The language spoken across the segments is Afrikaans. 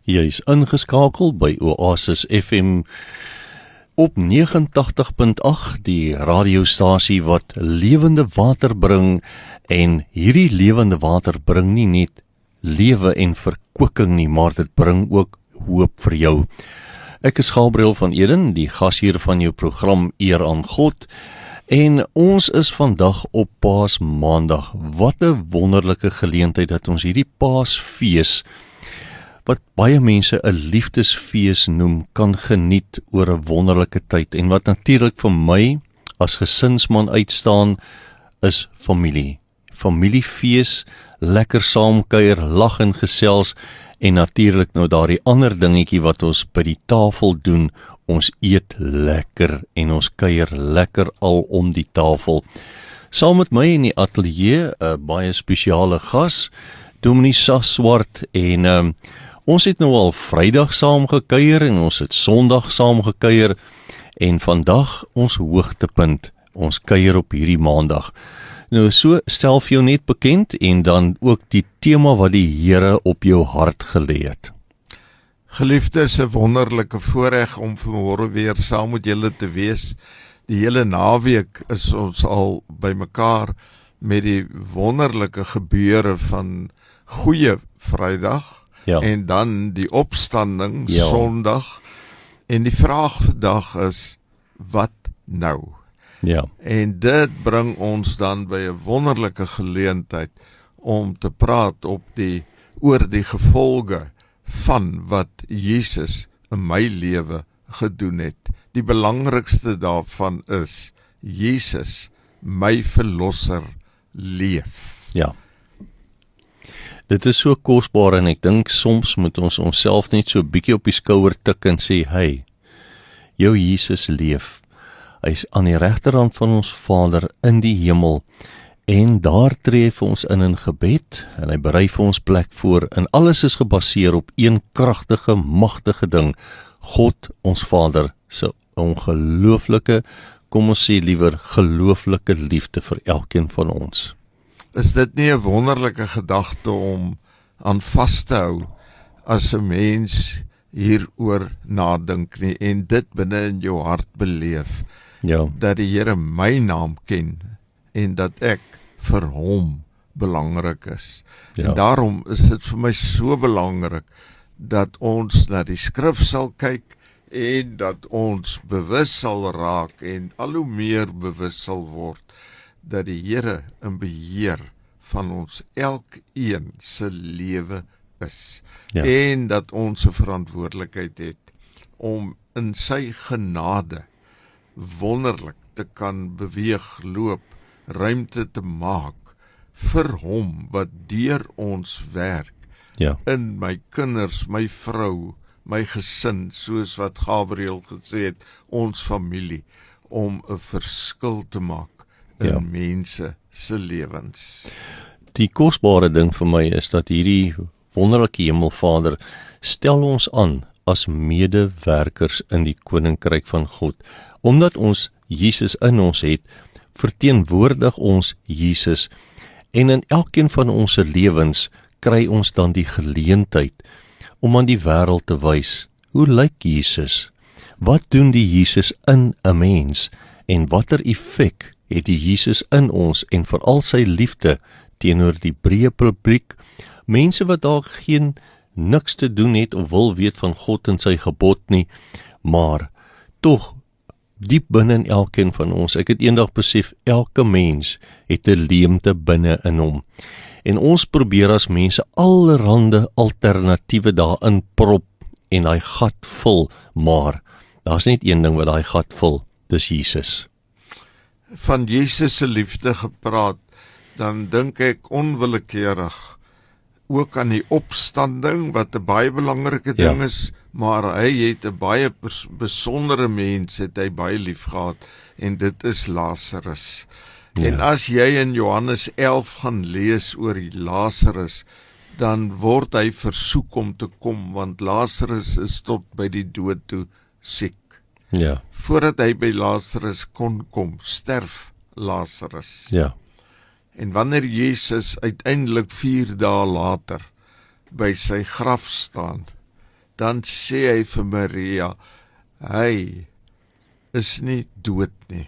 Jy is ingeskakel by Oasis FM op 89.8, die radiostasie wat lewende water bring, en hierdie lewende water bring nie net lewe en verkwikking nie, maar dit bring ook hoop vir jou. Ek is Gabriel van Eden, die gasheer van jou program Eer aan God, en ons is vandag op Paasmaandag. Wat 'n wonderlike geleentheid dat ons hierdie Paasfees, wat baie mense 'n liefdesfees noem, kan geniet oor 'n wonderlike tyd. En wat natuurlik vir my as gesinsman uitstaan, is familie. Familiefees, lekker saamkuier, lag en gesels, en natuurlik nou daardie ander dingetjie wat ons by die tafel doen, ons eet lekker en ons kuier lekker al om die tafel. Saam met my in die ateljee 'n baie spesiale gas, Dominee Sas Swart, en ons het nou al Vrydag saam gekuier en ons het Sondag saam gekuier, en vandag ons hoogtepunt, ons kuier op hierdie Maandag. Nou so, stel vir jou net bekend en dan ook die tema wat die Here op jou hart gelê het. Geliefdes, 'n wonderlike voorreg om vanmôre weer saam met julle te wees. Die hele naweek is ons al by mekaar met die wonderlike gebeure van Goeie Vrydag, en dan die opstanding Sondag, en die vraag vandag is, wat nou? En dit bring ons dan by 'n wonderlike geleentheid om te praat oor die gevolge van wat Jesus in my lewe gedoen het. Die belangrikste daarvan is, Jesus, my verlosser, leef. Ja. Dit is so kosbaar, en ek dink soms moet ons onsself net so 'n bietjie op die skouer tik en sê, hey, jou Jesus leef. Hy is aan die regterhand van ons Vader in die hemel, en daar tree hy vir ons in gebed, en hy berei vir ons plek voor, en alles is gebaseer op een kragtige, magtige ding, God, ons Vader, se ongelooflike, kom ons sê liewer, gelooflike liefde vir elkeen van ons. Is dit nie 'n wonderlike gedagte om aan vas te hou, as 'n mens hieroor nadink nie, en dit binne in jou hart beleef, dat die Here my naam ken, en dat ek vir hom belangrik is. En daarom is dit vir my so belangrik, dat ons na die skrif sal kyk, en dat ons bewus sal raak, en al hoe meer bewus sal word, dat die Here in beheer van ons elkeen se lewe is, en dat ons 'n verantwoordelikheid het om in sy genade wonderlik te kan beweeg, loop, ruimte te maak vir hom wat deur ons werk, in my kinders, my vrou, my gesin, soos wat Gabriel gesê het, ons familie, om 'n verskil te maak in mense se lewens. Die kosbare ding vir my is dat hierdie wonderlike Hemelvader stel ons aan as medewerkers in die koninkryk van God. Omdat ons Jesus in ons het, verteenwoordig ons Jesus, en in elkeen van ons lewens kry ons dan die geleentheid om aan die wêreld te wys, hoe lyk Jesus? Wat doen die Jesus in 'n mens, en watter effek het die Jesus in ons, en veral sy liefde teenoor die breë publiek, mense wat dalk niks te doen het of wil weet van God en sy gebod nie, maar tog diep binne in elkeen van ons, ek het eendag besef, elke mens het 'n leemte binne in hom, en ons probeer as mense allerhande alternatiewe daarin prop, en daai gat vul, maar daar's net een ding wat daai gat vul, dis Jesus. Van Jesus se liefde gepraat, dan dink ek onwillekeurig ook aan die opstanding, wat 'n baie belangrike ding is, maar hy het 'n baie besondere mens, het hy baie lief gehad, en dit is Lazarus. En as jy in Johannes 11 gaan lees oor die Lazarus, dan word hy versoek om te kom, want Lazarus is tot by die dood toe siek. Voordat hy by Lazarus kon kom, sterf Lazarus. En wanneer Jesus uiteindelik 4 dae later by sy graf staan, dan sê hy vir Maria, hy is nie dood nie,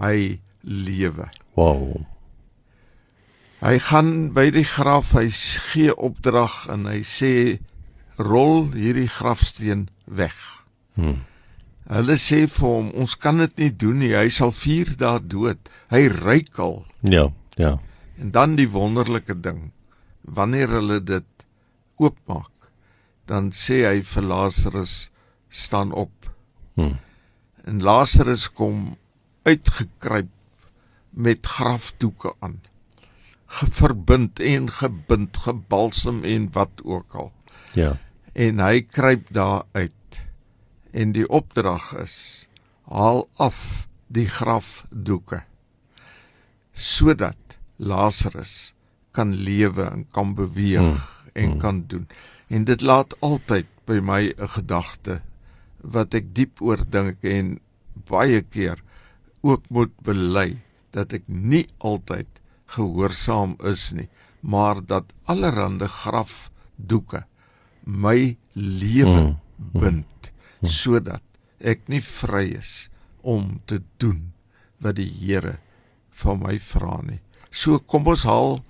hy lewe. Wow. Hy gaan by die graf, hy gee opdrag en hy sê, rol hierdie grafsteen weg. Hulle sê vir hom, ons kan dit nie doen nie, hy sal 4 dae dood, hy ruik al. Ja. En dan die wonderlike ding, wanneer hulle dit oopmaak, dan sê hy vir Lazarus, staan op. En Lazarus kom uitgekruip met grafdoeke aan, verbind en gebind, gebalsem en wat ook al. Ja. En hy kruip daar uit. En die opdrag is, haal af die grafdoeke, sodat Lazarus kan lewe en kan beweeg en kan doen. En dit laat altyd by my 'n gedagte, wat ek diep oordink en baie keer ook moet bely, dat ek nie altyd gehoorsaam is nie, maar dat allerhande grafdoeke my lewe bind, sodat ek nie vry is om te doen wat die Here van my vra nie. So kom ons haal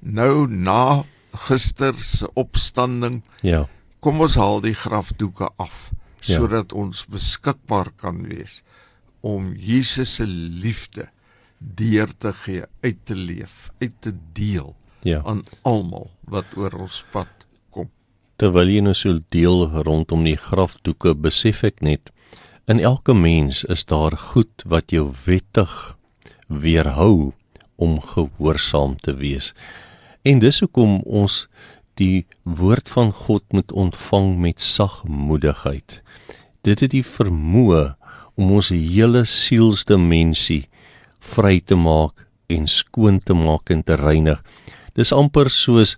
nou na gister se opstanding, Ja. kom ons haal die grafdoeke af, Ja. sodat ons beskikbaar kan wees om Jesus se liefde deur te gee, uit te leef, uit te deel Ja. aan almal wat oor ons pad kom. Terwyl jy nou so deel rondom die grafdoeke, besef ek net, in elke mens is daar goed wat jou wettig weerhou om gehoorsaam te wees. En dis hoekom ons die woord van God moet ontvang met sagmoedigheid. Dit het die vermoë om ons hele sielsdimensie vry te maak en skoon te maak en te reinig. Dis amper soos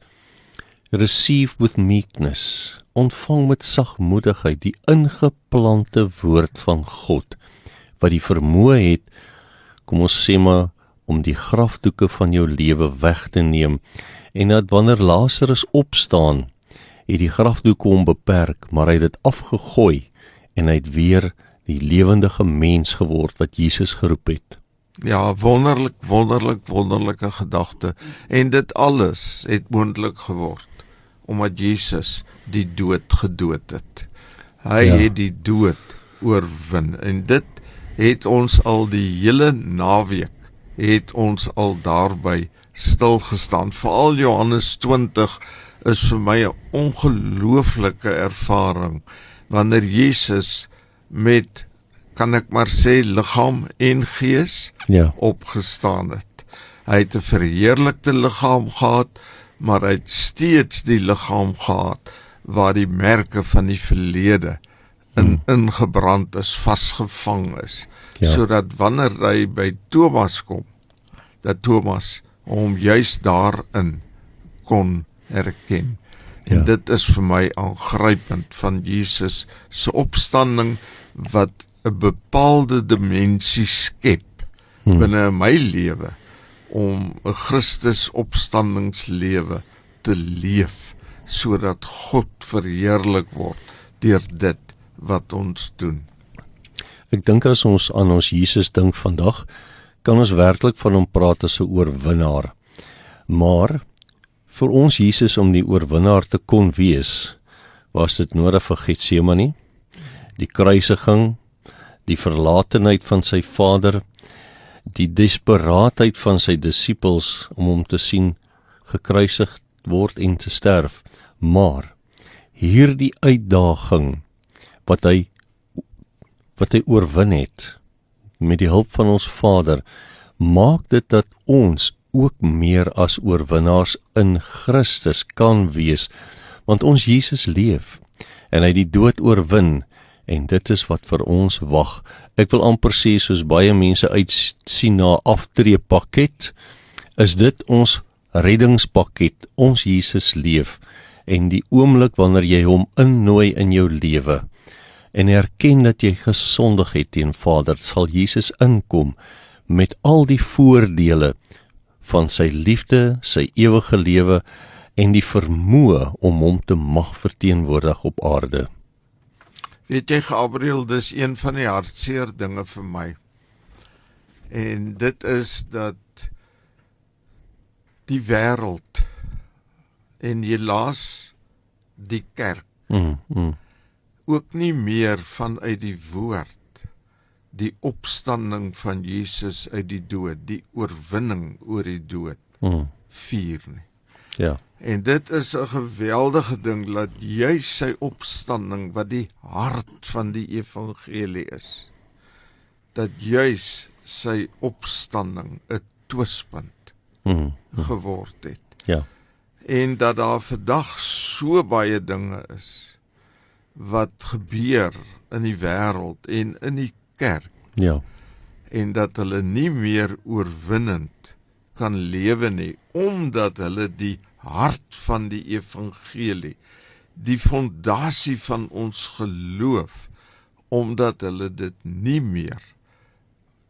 receive with meekness, ontvang met sagmoedigheid die ingeplante woord van God, wat die vermoë het, kom ons sê maar, om die grafdoeke van jou lewe weg te neem, en dat wanneer Lazarus opstaan, het die grafdoeke hom beperk, maar hy het dit afgegooi, en hy het weer die lewendige mens geword wat Jesus geroep het. Ja, wonderlike gedagte. En dit alles het moontlik geword, omdat Jesus die dood gedood het. Hy het die dood oorwin. En dit het ons al die hele naweek, het ons al daarby stilgestaan. Veral Johannes 20 is vir my 'n ongelooflike ervaring, wanneer Jesus met, kan ek maar sê, liggaam en gees opgestaan het. Hy het 'n verheerlikte liggaam gehad, maar hy het steeds die liggaam gehad waar die merke van die verlede ingebrand is, vasgevang is, sodat wanneer hy by Thomas kom, dat Thomas hom juist daarin kon herken. En dit is vir my aangrypend van Jesus se opstanding, wat 'n bepaalde dimensie skep binne my lewe, om 'n Christus opstandingslewe te leef, sodat God verheerlik word deur dit wat ons doen. Ek dink as ons aan ons Jesus dink vandag, kan ons werklik van hom praat as 'n oorwinnaar. Maar vir ons Jesus om die oorwinnaar te kon wees, was dit nodig vir Getsemane, die kruisiging, die verlatenheid van sy Vader, die desperaatheid van sy disippels om hom te sien gekruisig word en te sterf. Maar hierdie uitdaging wat hy oorwin het met die hulp van ons Vader, maak dit dat ons ook meer as oorwinnaars in Christus kan wees, want ons Jesus leef en hy die dood oorwin, en dit is wat vir ons wag. Ek wil amper sê, soos baie mense uitsien na 'n aftreepakket, is dit ons reddingspakket. Ons Jesus leef, en die oomblik wanneer jy hom innooi in jou lewe en erken dat jy gesondig het teen Vader, sal Jesus inkom met al die voordele van sy liefde, sy ewige lewe en die vermoë om hom te mag verteenwoordig op aarde. Weet jy, Gabriel, dis een van die hartseer dinge vir my. En dit is dat die wêreld en helaas die kerk ook nie meer vanuit die woord, die opstanding van Jesus uit die dood, die oorwinning oor die dood, vier nie. Ja. En dit is 'n geweldige ding, dat juis sy opstanding, wat die hart van die evangelie is, dat juis sy opstanding 'n twispunt geword het. Ja. En dat daar vandag so baie dinge is wat gebeur in die wêreld en in die kerk, Ja. en dat hulle nie meer oorwinnend kan lewe nie, omdat hulle die hart van die evangelie, die fondasie van ons geloof, omdat hulle dit nie meer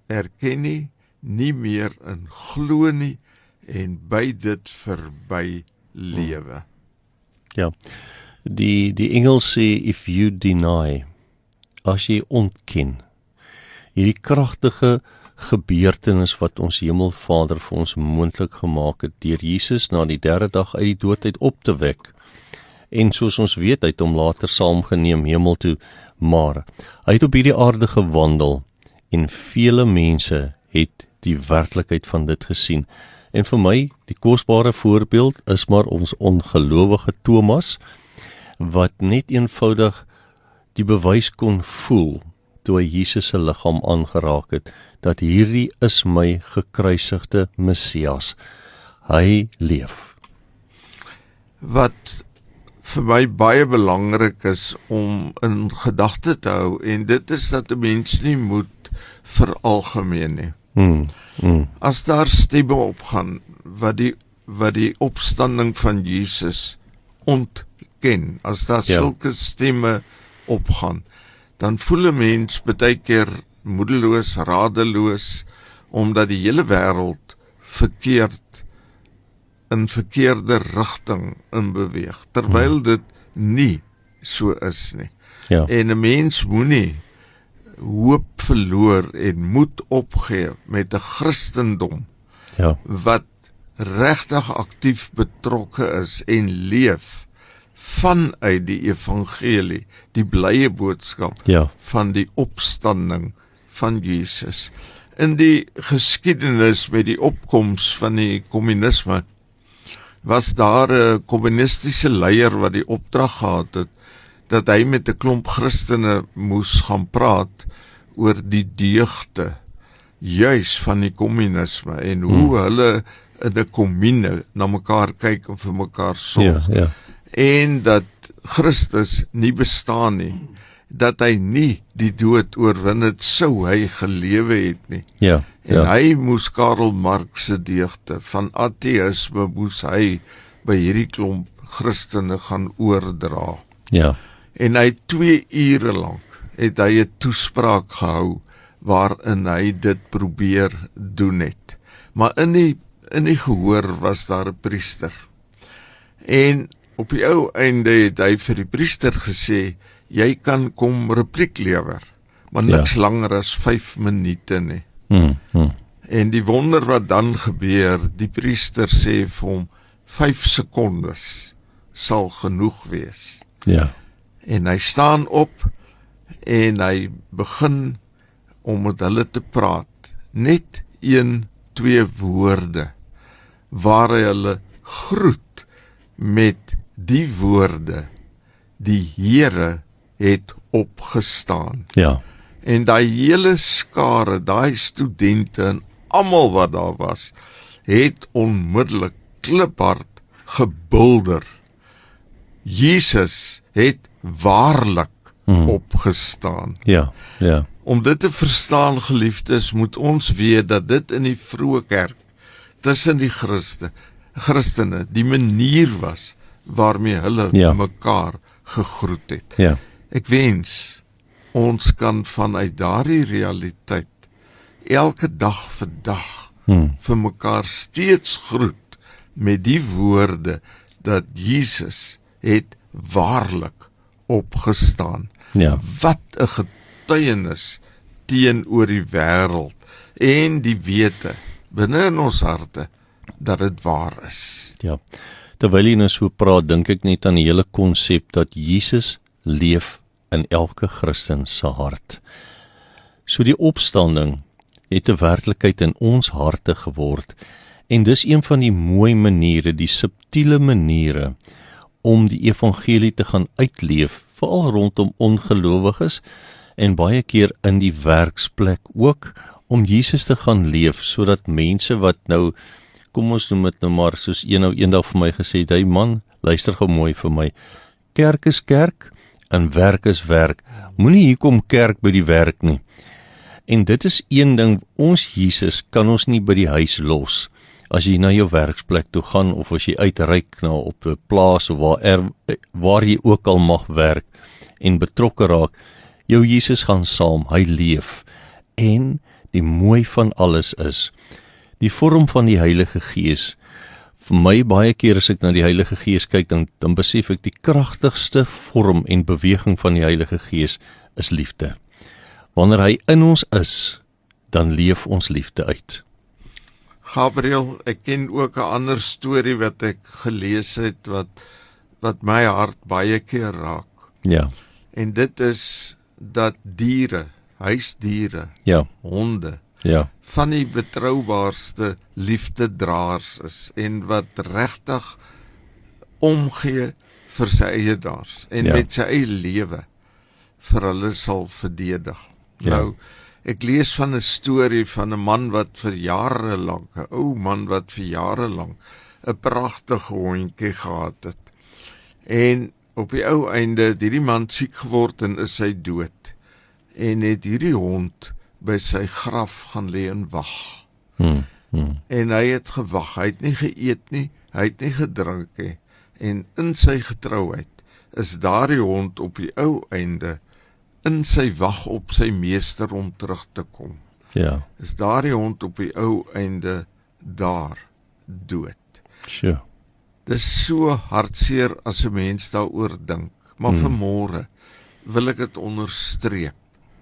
erken nie, nie meer in glo nie, en by dit verby lewe. Ja. Die Engels sê, if you deny, as jy ontken, hierdie kragtige gebeurtenis wat ons Hemelvader vir ons moontlik gemaak het, deur Jesus na die 3de dag uit die dood uit op te wek. En soos ons weet, hy het hom later saamgeneem hemel toe, maar hy het op hierdie aarde gewandel, en vele mense het die werklikheid van dit gesien. En vir my, die kosbare voorbeeld is maar ons ongelowige Thomas, wat net eenvoudig die bewys kon voel, toe hy Jesus se liggaam aangeraak het, dat hierdie is my gekruisigde Messias. Hy leef. Wat vir my baie belangrik is om in gedagte te hou, en dit is dat 'n mens nie moet veralgemeen nie. As daar stemme opgaan wat die opstanding van Jesus ontken, as daar sulke stemme opgaan, dan voel 'n mens baie keer moedeloos, radeloos, omdat die hele wêreld in verkeerde rigting in beweeg, terwyl dit nie so is nie. Ja. En 'n mens moenie hoop verloor en moed opgee met 'n Christendom wat regtig aktief betrokke is en leef vanuit die evangelie, die blye boodskap van die opstanding van Jesus. In die geskiedenis met die opkoms van die kommunisme, was daar 'n kommunistiese leier wat die opdrag gehad het, dat hy met 'n klomp Christene moes gaan praat oor die deugde, juis van die kommunisme, en hoe hulle in 'n kommune na mekaar kyk en vir mekaar sorg. En dat Christus nie bestaan nie, dat hy nie die dood oorwin het, sou hy gelewe het nie. En hy moes Karl Marx se deugde van ateïsme moes hy by hierdie klomp Christene gaan oordra. En hy 2 ure lank het hy 'n toespraak gehou waarin hy dit probeer doen het. Maar in die gehoor was daar 'n priester. En op die ou einde het hy vir die priester gesê, jy kan kom repliek lewer, maar niks langer as 5 minute nie. En die wonder wat dan gebeur, die priester sê vir hom, 5 sekondes sal genoeg wees. En hy staan op en hy begin om met hulle te praat, net 1-2 woorde, waar hy hulle groet met die woorde, die Here het opgestaan. En daai hele skare, daai studente en almal wat daar was, het onmiddellik kliphard gebulder. Jesus het waarlik opgestaan. Om dit te verstaan, geliefdes, moet ons weet dat dit in die vroeë kerk, tussen die Christene, die manier was waarmee hulle mekaar gegroet het. Ek wens, ons kan vanuit daardie realiteit elke dag vir dag vir mekaar steeds groet met die woorde dat Jesus het waarlik opgestaan. Ja. Wat 'n getuienis teenoor die wêreld en die wete binne in ons harte dat dit waar is. Ja. Terwyl jy nou so praat, dink ek net aan die hele konsep dat Jesus leef in elke Christen se hart. So die opstanding het 'n werklikheid in ons harte geword, en dis een van die mooi maniere, die subtiele maniere om die evangelie te gaan uitleef, veral rondom ongelowiges en baie keer in die werksplek ook, om Jesus te gaan leef, sodat mense wat nou, kom ons noem dit nou maar, soos een nou eendag vir my gesê het, hey man, luister gou mooi vir my, kerk is kerk en werk is werk, moenie hier kom kerk by die werk nie. En dit is een ding, ons Jesus kan ons nie by die huis los. As jy na jou werksplek toe gaan, of as jy uitreik na op 'n plaas, of waar jy ook al mag werk, en betrokke raak, jou Jesus gaan saam, hy leef. En die mooi van alles is, die vorm van die Heilige Gees, vir my baie keer as ek na die Heilige Gees kyk, dan besef ek die kragtigste vorm en beweging van die Heilige Gees is liefde. Wanneer hy in ons is, dan leef ons liefde uit. Gabriel, ek ken ook 'n ander storie wat ek gelees het, wat my hart baie keer raak. Ja, En dit is dat diere, huisdiere, ja, honde, ja, van die betroubaarste liefdedraers is, en wat regtig omgee vir sy eienaars, en Ja. met sy eie lewe vir hulle sal verdedig. Ja. Nou, ek lees van 'n storie van 'n man wat vir jare lank, 'n ou man wat vir jare lank 'n pragtige hondjie gehad het. En op die ou einde het hierdie man siek geword en is hy dood. En het hierdie hond by sy graf gaan lê en wag. En hy het gewag, hy het nie geëet nie, hy het nie gedrink nie. En in sy getrouheid is daardie hond op die ou einde in sy wag op sy meester om terug te kom. ja, Is daardie hond op die ou einde daar dood. sure. Dis so hartseer as 'n mens daaroor dink, maar vanmôre wil ek dit onderstreep.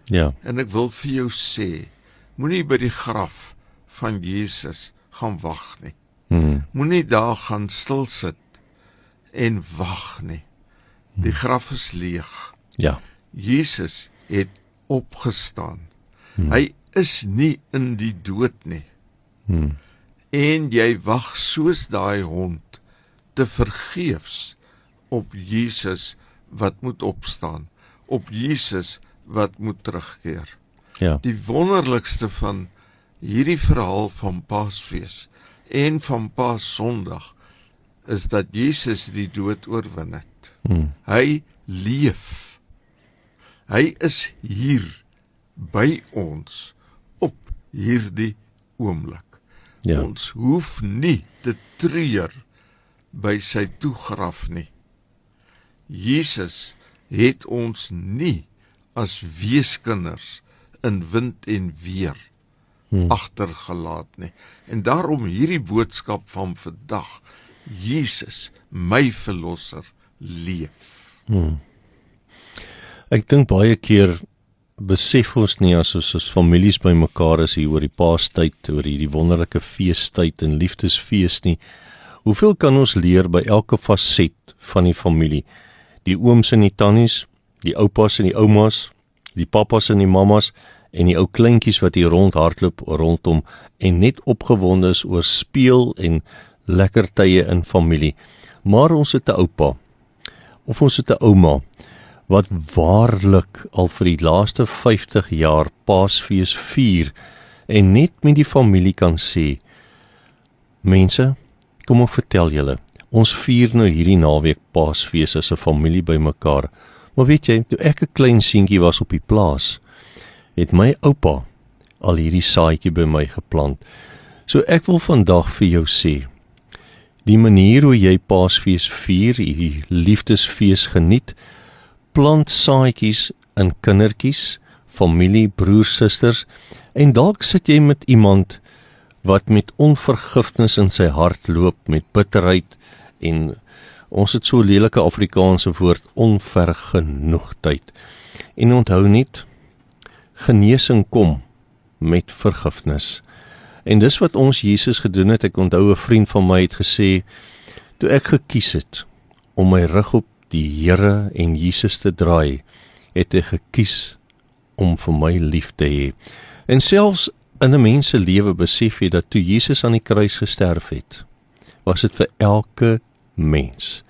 Ja, En ek wil vir jou sê, moenie by die graf van Jesus gaan wag nie. Moenie daar gaan stil sit en wag nie. Die graf is leeg. ja, Jesus het opgestaan. Hy is nie in die dood nie. En jy wag soos daai hond te vergeefs op Jesus wat moet opstaan, op Jesus wat moet terugkeer. ja, Die wonderlikste van hierdie verhaal van Paasfees en van Paasondag is dat Jesus die dood oorwin het. Hy leef. Hy is hier by ons op hierdie oomblik. ja, Ons hoef nie te treur by sy toegraf nie. Jesus het ons nie as weeskinders in wind en weer agtergelaat nie. En daarom hierdie boodskap van vandag, Jesus, my verlosser, leef. Ek dink baie keer besef ons nie as ons families by mekaar is hier oor die Paastyd, oor hierdie wonderlike feestyd en liefdesfees nie, hoeveel kan ons leer by elke faset van die familie, die ooms en die tannies, die oupas en die oumas, die papas en die mammas, en die ou kleintjies wat hier rondhardloop rondom, en net opgewonde is oor speel en lekker tye in familie. Maar ons het 'n oupa, of ons het 'n ouma, wat waarlik al vir die laaste 50 jaar Paasfees vier, en net met die familie kan sê, mense, kom ek vertel julle, ons vier nou hierdie naweek Paasfees as 'n familie by mekaar, maar weet jy, toe ek 'n klein seentjie was op die plaas, het my oupa al hierdie saadjie by my geplant. So ek wil vandag vir jou sê, die manier hoe jy Paasfees vier, hierdie liefdesfees geniet, plant saadjies in kindertjies, familie, broers, susters, en dalk sit jy met iemand wat met onvergifnis in sy hart loop, met bitterheid en Ons het so lelike Afrikaanse woord, onvergenoegdheid. En onthou net, genesing kom met vergifnis. En dis wat ons Jesus gedoen het. Ek onthou 'n vriend van my het gesê, toe ek gekies het om my rug op die Here en Jesus te draai, het ek gekies om vir my lief te hê. En selfs in 'n mens se lewe besef jy dat toe Jesus aan die kruis gesterf het, was dit vir elke mens.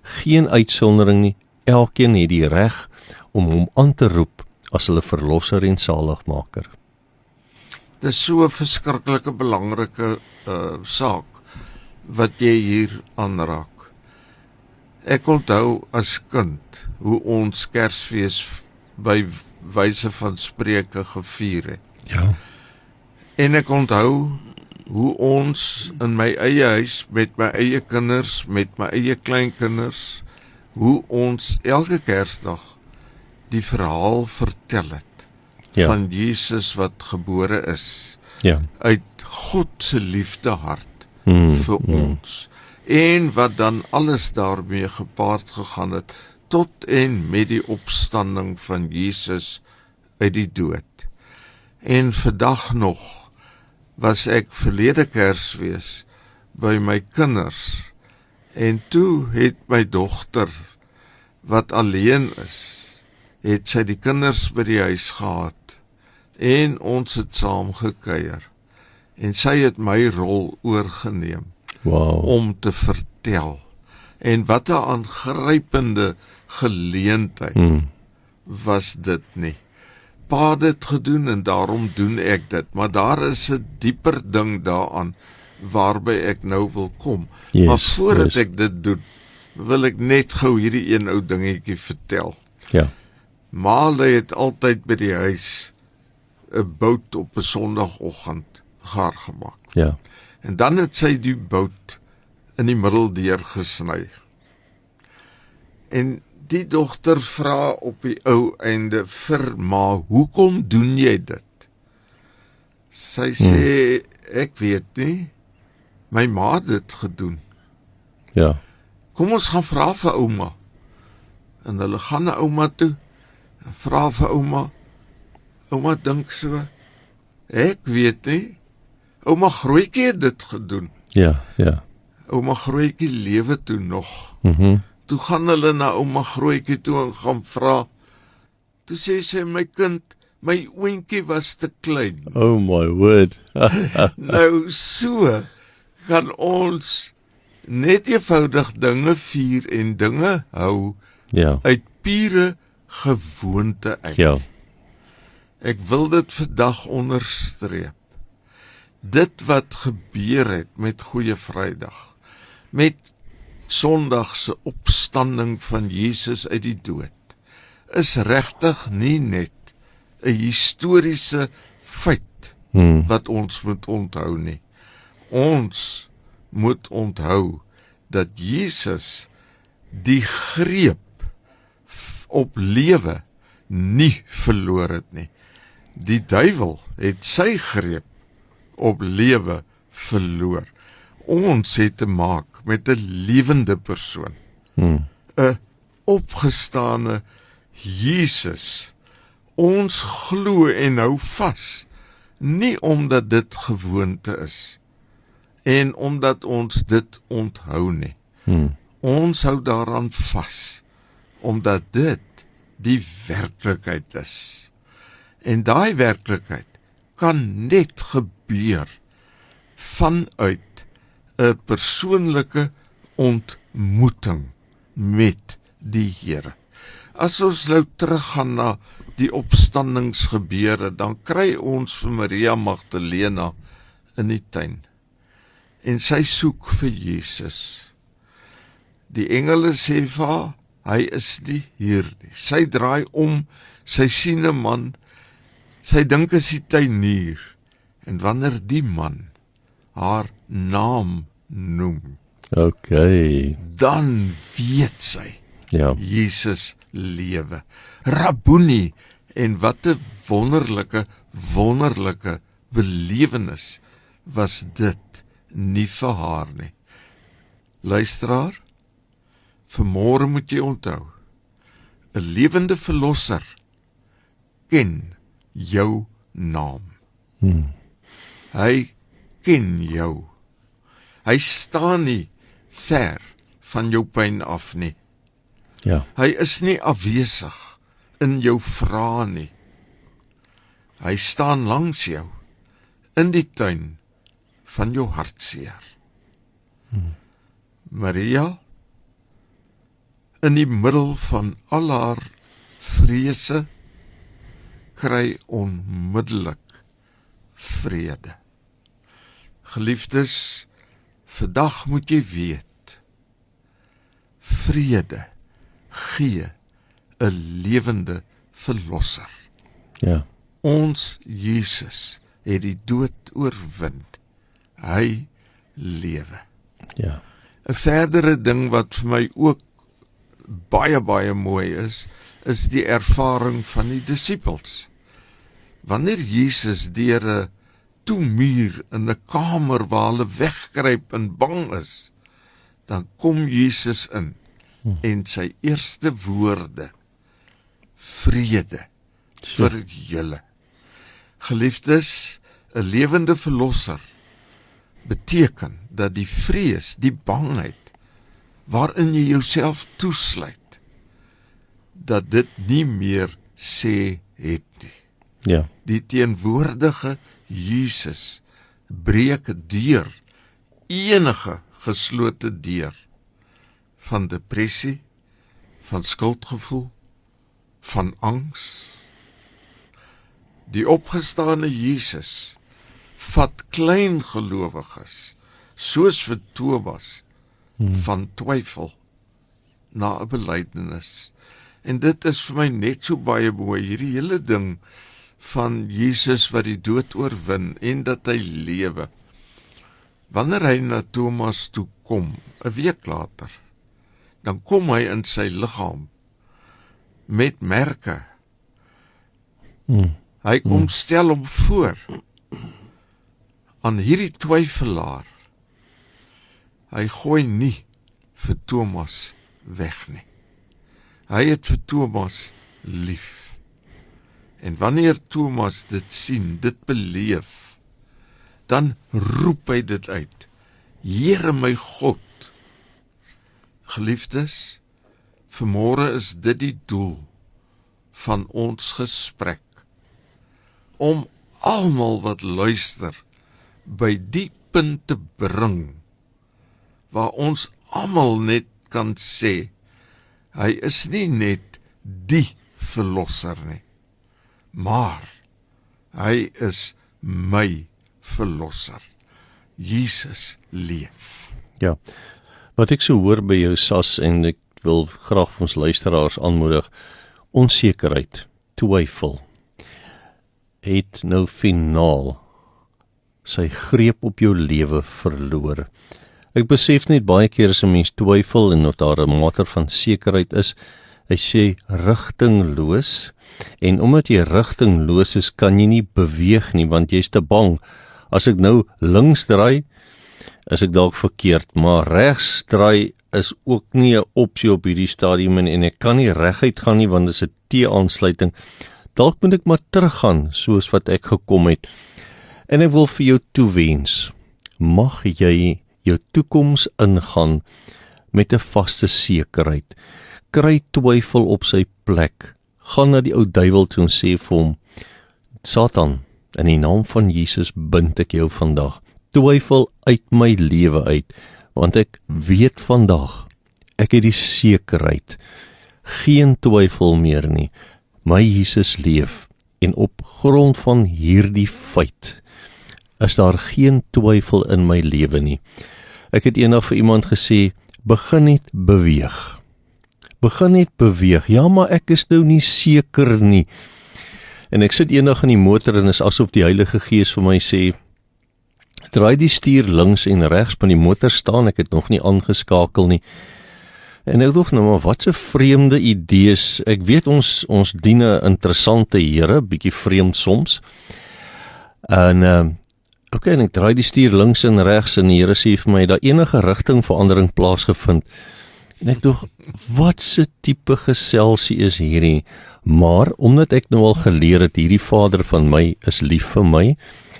Geen uitsondering nie, elkeen het die reg om hom aan te roep as hulle verlosser en saligmaker. Dis so 'n verskriklike belangrike saak wat jy hier aanraak. Ek onthou as kind hoe ons Kersfees by wyse van spreuke gevier het. Ja. En ek onthou hoe ons in my eie huis met my eie kinders, met my eie kleinkinders, hoe ons elke Kersdag die verhaal vertel het van Jesus wat gebore is uit God se liefdehart vir ons. En wat dan alles daarmee gepaard gegaan het, tot en met die opstanding van Jesus uit die dood. En vandag nog was ek verlede Kersfees by my kinders, en toe het my dogter, wat alleen is, het sy die kinders by die huis gehad, en ons het saam gekuier, en sy het my rol oorgeneem, om te vertel. En wat 'n aangrypende geleentheid was dit nie. Pa het dit gedoen en daarom doen ek dit, maar daar is 'n dieper ding daaraan waarby ek nou wil kom. Maar voordat ek dit doen, wil ek net gou hierdie een ou dingetjie vertel. Maale het altyd by die huis 'n bout op 'n Sondagoggend gaar gemaak. En dan het sy die bout in die middel deurgesny. En die dogter vra op die ou einde vir ma, hoekom doen jy dit? Sy sê, ek weet nie, my ma het dit gedoen. Kom ons gaan vra vir ouma. En hulle gaan na ouma toe, en vra vir ouma. Ouma dink so, ek weet nie, ouma Grootjie het dit gedoen. Ouma Grootjie lewe toe nog. Toe gaan hulle na ouma Grootjie toe en gaan vra. Toe sê sy, my kind, my oontjie was te klein. Oh my word. Nou so kan ons net eenvoudig dinge vier en dinge hou uit pure gewoonte uit. Ek wil dit vandag onderstreep. Dit wat gebeur het met Goeie Vrydag, met Sondag se opstanding van Jesus uit die dood, is regtig nie net 'n historiese feit wat ons moet onthou nie. Ons moet onthou dat Jesus die greep op lewe nie verloor het nie. Die duiwel het sy greep op lewe verloor. Ons het te maak met 'n lewende persoon. 'n opgestane Jesus. Ons glo en hou vas, nie omdat dit gewoonte is, en omdat ons dit onthou nie. Ons hou daaraan vas, omdat dit die werklikheid is. En daai werklikheid kan net gebeur vanuit 'n persoonlike ontmoeting met die Here. As ons nou teruggaan na die opstandingsgebeure, dan kry ons vir Maria Magdalena in die tuin. En sy soek vir Jesus. Die engele sê vir haar, hy is nie hier nie. Sy draai om, sy sien 'n man, sy dink is die tuinier. En wanneer die man haar naam noem, dan weet sy, Jesus lewe. Rabboni, en wat 'n wonderlike belewenis was dit nie vir haar nie. Luisteraar, Vanmôre moet jy onthou, 'n lewende verlosser ken jou naam. Hy ken jou. Hy staan nie ver van jou pyn af nie. Ja. Hy is nie afwesig in jou vrae nie. Hy staan langs jou in die tuin van jou hartseer. Maria, in die middel van al haar vrese, kry onmiddellik vrede. Geliefdes, vandag moet jy weet, vrede gee 'n lewende verlosser. Ja. Ons Jesus het die dood oorwin. Hy lewe. Ja. 'n verdere ding wat vir my ook baie mooi is die ervaring van die disippels. Wanneer Jesus deur 'n toemuur in 'n kamer waar hulle wegkruip en bang is, dan kom Jesus in en sy eerste woorde, vrede vir julle. Geliefdes, 'n lewende verlosser beteken dat die vrees, die bangheid waarin jy jouself toesluit, dat dit nie meer sê het nie. Ja. Die teenwoordige Jesus breek deur enige geslote deur van depressie, van skuldgevoel, van angs. Die opgestane Jesus vat klein gelowiges, soos vir Thomas, van twyfel na 'n belydenis. En dit is vir my net so baie mooi, hierdie hele ding van Jesus wat die dood oorwin en dat hy lewe. Wanneer hy na Thomas toe kom, 'n week later, dan kom hy in sy liggaam met merke. Hy kom stel hom voor aan hierdie twyfelaar. Hy gooi nie vir Thomas weg nie. Hy het vir Thomas lief. En wanneer Thomas dit sien, dit beleef, dan roep hy dit uit. Here my God. Geliefdes, vanmôre is dit die doel van ons gesprek. Om almal wat luister by die punt te bring waar ons almal net kan sê, hy is nie net die verlosser nie, maar hy is my verlosser. Jesus leef. Ja. Wat ek so hoor by jou, Sas, en ek wil graag vir ons luisteraars aanmoedig, onsekerheid, twyfel, het nou finaal sy greep op jou lewe verloor. Ek besef net baie keer as 'n mens twyfel en of daar 'n mate van sekerheid is, hy sê rigtingloos, en omdat jy rigtingloos is, kan jy nie beweeg nie, want jy's te bang. As ek nou links draai, is ek dalk verkeerd, maar regs draai is ook nie 'n opsie op hierdie stadium en ek kan nie reguit gaan nie, want dit is 'n T-aansluiting. Dalk moet ek maar teruggaan, soos wat ek gekom het. En ek wil vir jou toewens, mag jy jou toekoms ingaan met 'n vaste sekerheid. Kry twyfel op sy plek. Gaan na die ou duiwel toe en sê vir hom, Satan, in die naam van Jesus bind ek jou vandag. Twyfel uit my lewe uit, want ek weet vandag, ek het die sekerheid, geen twyfel meer nie. My Jesus leef, en op grond van hierdie feit, is daar geen twyfel in my lewe nie. Ek het eendag vir iemand gesê, begin net beweeg. Begin net beweeg. Ja, maar ek is nou nie seker nie. En ek sit eendag in die motor en is asof die Heilige Gees vir my sê, draai die stuur links en regs, maar die motor staan, ek het nog nie aangeskakel nie. En ek dink nou maar, wat 'n vreemde idees. Ek weet ons dien 'n interessante Here, bietjie vreemd soms. En en ek draai die stuur links en regs en die Here sê vir my, daar enige rigtingverandering plaasgevind. En ek dink, wat se tipe geselsie is hierdie? Maar omdat ek nou al geleer het, hierdie vader van my is lief vir my,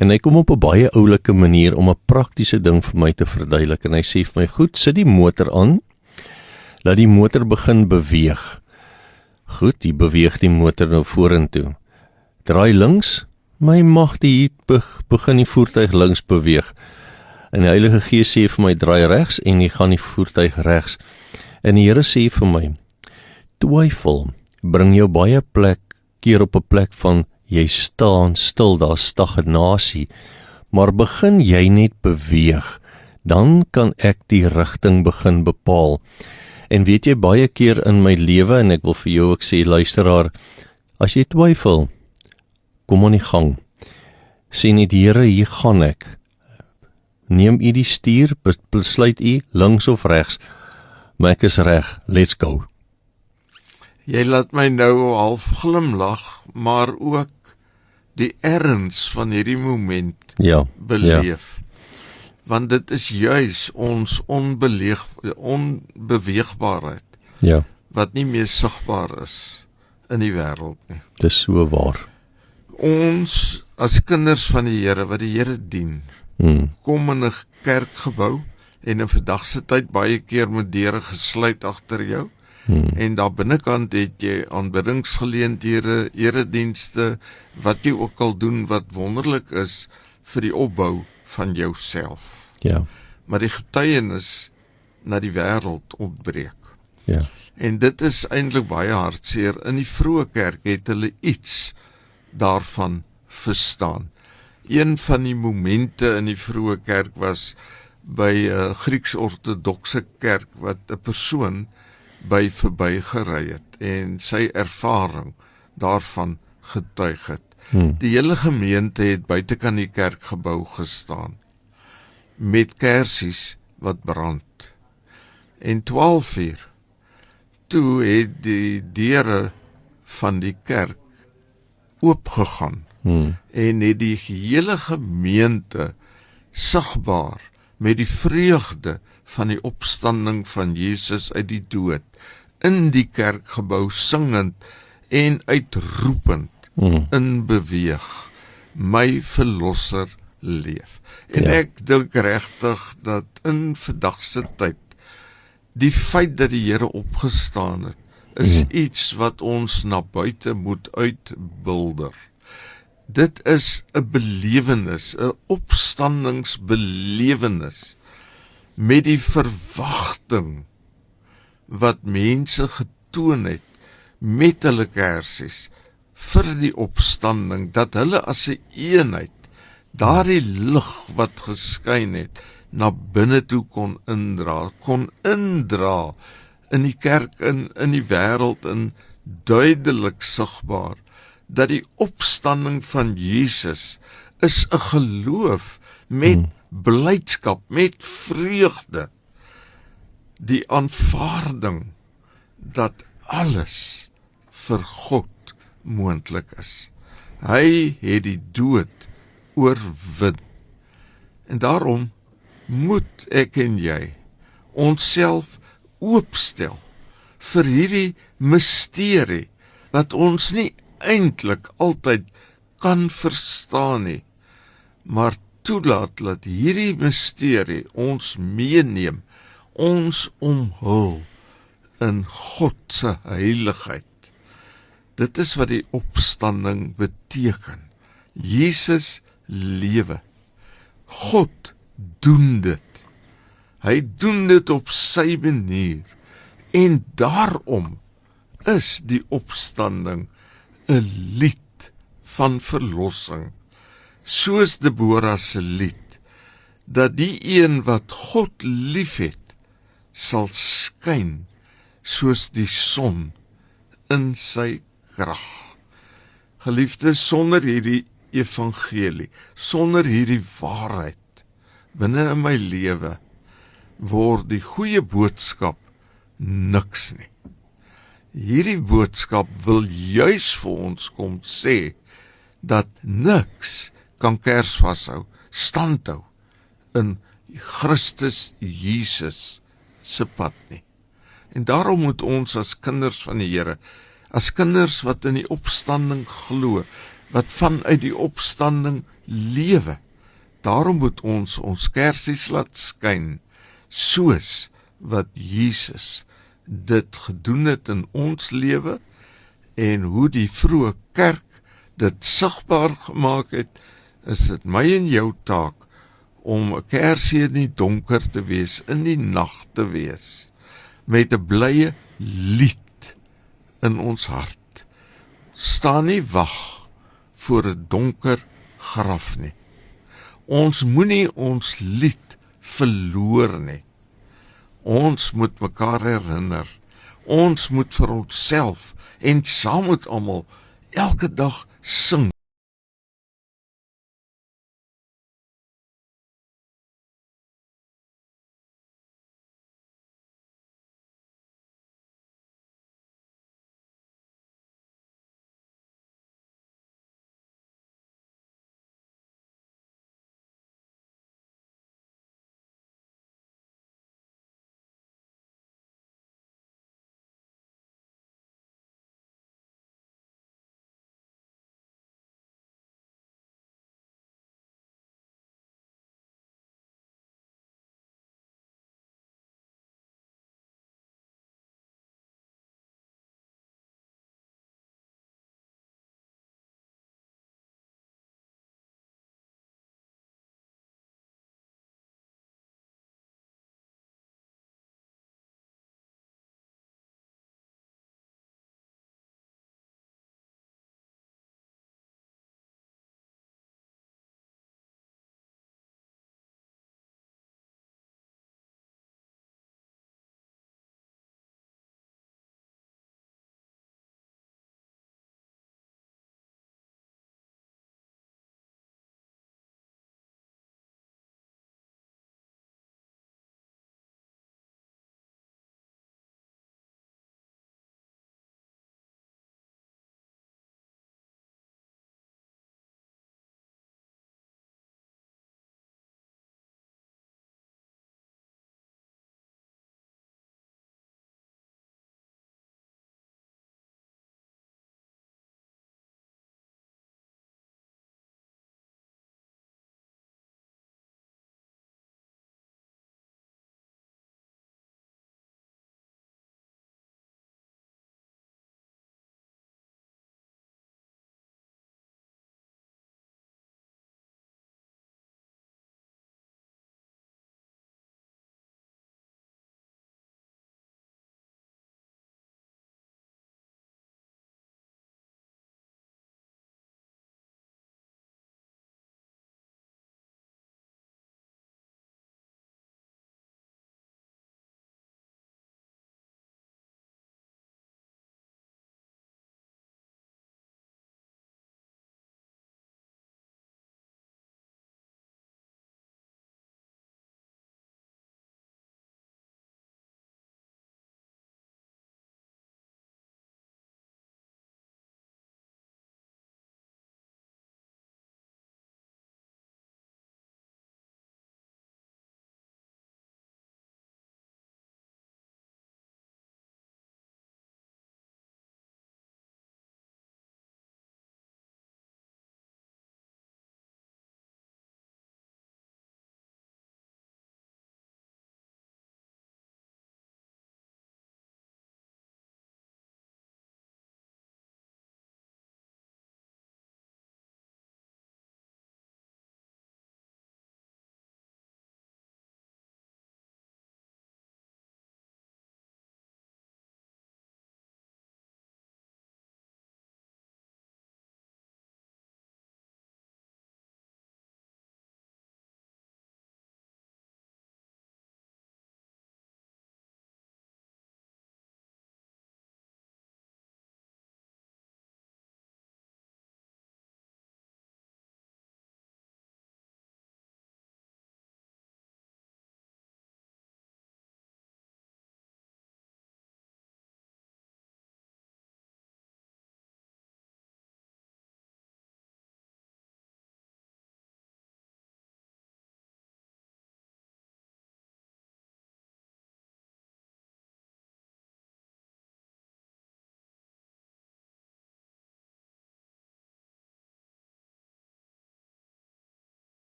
en hy kom op 'n baie oulike manier om 'n praktiese ding vir my te verduidelik, en hy sê vir my, goed, sit die motor aan, laat die motor begin beweeg. Goed, die beweeg die motor nou vorentoe. Draai links, my mag die begin die voertuig links beweeg. En die Heilige Gees sê vir my, draai regs, en jy gaan die voertuig regs. En die Here sê vir my, twyfel bring jou baie keer op 'n plek van, jy staan stil, daar stagnasie, maar begin jy net beweeg, dan kan ek die rigting begin bepaal. En weet jy, baie keer in my lewe, en ek wil vir jou ook sê, luisteraar, as jy twyfel, kom aan die gang, sê net, Here, hier gaan ek, neem u die stuur, besluit u, links of regs, maar ek is reg, let's go. Jy laat my nou half glimlag, maar ook die erns van hierdie moment Ja, beleef. Want dit is juis ons onbeweegbaarheid ja, wat nie meer sigbaar is in die wêreld nie. dis so waar. Ons as kinders van die Here wat die Here dien, kom in 'n kerkgebou en in vandag se tyd baie keer met deure gesluit agter jou. En daar binnekant het jy aanbiddingsgeleenthede, eredienste, wat jy ook al doen wat wonderlik is vir die opbou van jouself. Ja, Maar die getuienis na die wêreld ontbreek. ja, En dit is eintlik baie hartseer. In die vroeë kerk het hulle iets daarvan verstaan. Een van die momente in die vroeë kerk was by 'n Grieks-ortodokse kerk wat 'n persoon by verbygery het en sy ervaring daarvan getuig het. Die hele gemeente het buitekant die kerkgebou gestaan met kersies wat brand. En 12:00 toe het die deure van die kerk oopgegaan en het die hele gemeente sigbaar met die vreugde van die opstanding van Jesus uit die dood in die kerkgebou singend en uitroepend in beweeg, my verlosser leef. En ek dink regtig dat in vandag se tyd die feit dat die Here opgestaan het, is iets wat ons na buite moet uitbilder. Dit is 'n belewenis, 'n opstandingsbelewenis met die verwagting wat mense getoon het met hulle kersies vir die opstanding, dat hulle as 'n eenheid daardie lig wat geskyn het na binne toe kon indra in die kerk, in die wêreld, in duidelik sigbaar dat die opstanding van Jesus is 'n geloof met blydskap, met vreugde, die aanvaarding dat alles vir God moontlik is. Hy het die dood oorwin. En daarom moet ek en jy onsself oopstel vir hierdie misterie wat ons nie eintlik altyd kan verstaan nie, maar toelaat dat hierdie misterie ons meeneem, ons omhul in God se heiligheid. Dit is wat die opstanding beteken. Jesus lewe. God doen dit. Hy doen dit op sy manier. En daarom is die opstanding 'n lied van verlossing. Soos Deborah se lied, dat die een wat God liefhet, sal skyn soos die son in sy krag. Geliefdes, sonder hierdie evangelie, sonder hierdie waarheid binne in my lewe, word die goeie boodskap niks nie. Hierdie boodskap wil juis vir ons kom sê dat niks kan kers vashou, standhou in Christus Jesus se pad nie. En daarom moet ons as kinders van die Here, as kinders wat in die opstanding glo, wat vanuit die opstanding lewe, daarom moet ons kersies laat skyn, soos wat Jesus dit gedoen het in ons lewe, en hoe die vroeë kerk dit sigbaar gemaak het, is dit my en jou taak, om 'n kersie in die donker te wees, in die nag te wees, met 'n blye lied in ons hart. Staan nie wag voor 'n donker graf nie. Ons moenie ons lied verloor nie. Ons moet mekaar herinner. Ons moet vir onsself en saam met almal elke dag sing.